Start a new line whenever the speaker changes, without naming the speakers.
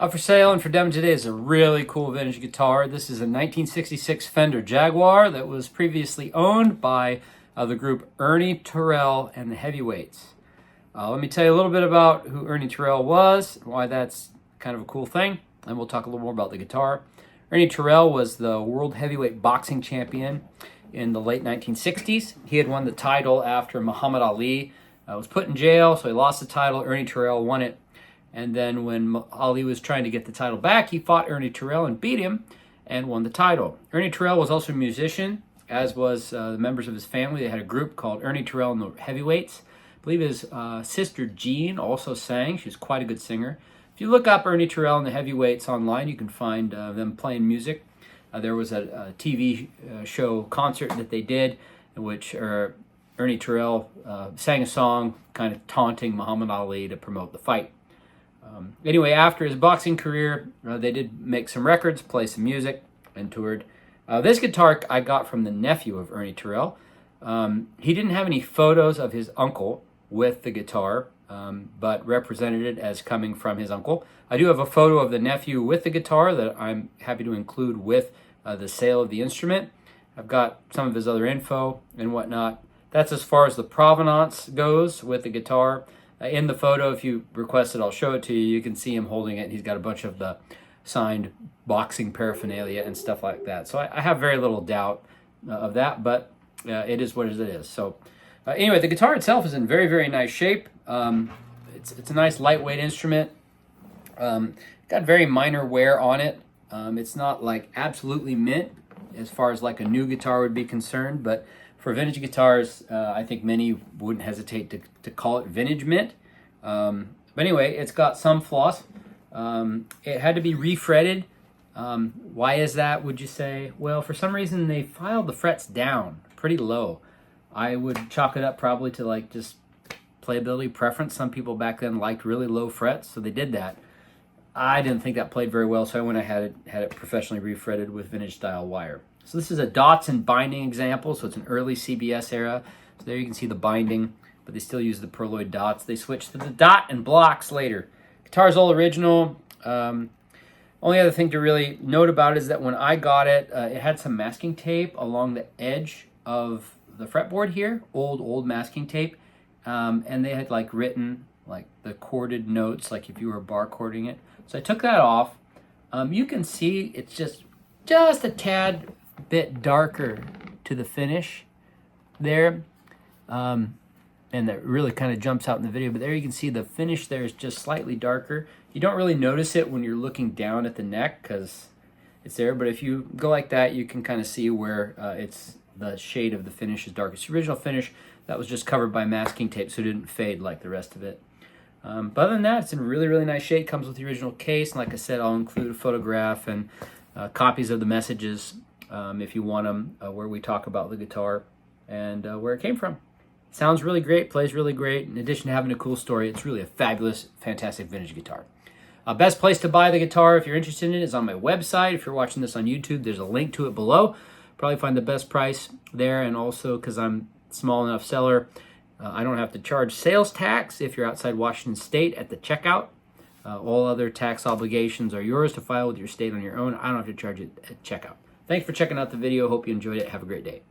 Up for sale and for demo today is a really cool vintage guitar. This is a 1966 Fender Jaguar that was previously owned by the group Ernie Terrell and the Heavyweights. Let me tell you a little bit about who Ernie Terrell was, why that's kind of a cool thing, and we'll talk a little more about the guitar. Ernie Terrell was the world heavyweight boxing champion in the late 1960s. He had won the title after Muhammad Ali was put in jail, so he lost the title. Ernie Terrell won it. And then when Ali was trying to get the title back, he fought Ernie Terrell and beat him and won the title. Ernie Terrell was also a musician, as was the members of his family. They had a group called Ernie Terrell and the Heavyweights. I believe his sister Jean also sang. She was quite a good singer. If you look up Ernie Terrell and the Heavyweights online, you can find them playing music. There was a TV show concert that they did in which Ernie Terrell sang a song kind of taunting Muhammad Ali to promote the fight. Anyway, after his boxing career, they did make some records, play some music, and toured. This guitar I got from the nephew of Ernie Terrell. He didn't have any photos of his uncle with the guitar, but represented it as coming from his uncle. I do have a photo of the nephew with the guitar that I'm happy to include with the sale of the instrument. I've got some of his other info and whatnot. That's as far as the provenance goes with the guitar. In the photo, if you request it, I'll show it to you. You can see him holding it. He's got a bunch of the signed boxing paraphernalia and stuff like that. So I have very little doubt of that, but it is what it is. So anyway, the guitar itself is in very, very nice shape. It's a nice lightweight instrument. Got very minor wear on it. It's not like absolutely mint as far as like a new guitar would be concerned, but for vintage guitars, I think many wouldn't hesitate to call it vintage mint. But anyway, it's got some flaws. It had to be refretted. Why is that, would you say? Well, for some reason, they filed the frets down pretty low. I would chalk it up probably to like just playability preference. Some people back then liked really low frets, so they did that. I didn't think that played very well, so I went ahead and had it professionally refretted with vintage style wire. So this is a dots and binding example, so it's an early CBS era. So there you can see the binding, but they still use the perloid dots. They switched to the dot and blocks later. Guitar's all original. Only other thing to really note about it is that when I got it, it had some masking tape along the edge of the fretboard here, old masking tape, and they had like written like the chorded notes, like if you were bar chording it. So I took that off. You can see it's just a tad bit darker to the finish there, and that really kind of jumps out in the video, but there you can see the finish there is just slightly darker. You don't really notice it when you're looking down at the neck because it's there, but if you go like that, you can kind of see where it's the shade of the finish is darkest. The original finish that was just covered by masking tape, so it didn't fade like the rest of it. But other than that, it's in really, really nice shape. Comes with the original case, and like I said, I'll include a photograph and copies of the messages if you want them, where we talk about the guitar and where it came from. Sounds really great, plays really great. In addition to having a cool story, it's really a fabulous, fantastic vintage guitar. Best place to buy the guitar, if you're interested in it, is on my website. If you're watching this on YouTube, there's a link to it below. Probably find the best price there, and also because I'm a small enough seller, I don't have to charge sales tax if you're outside Washington State at the checkout. All other tax obligations are yours to file with your state on your own. I don't have to charge it at checkout. Thanks for checking out the video. Hope you enjoyed it. Have a great day.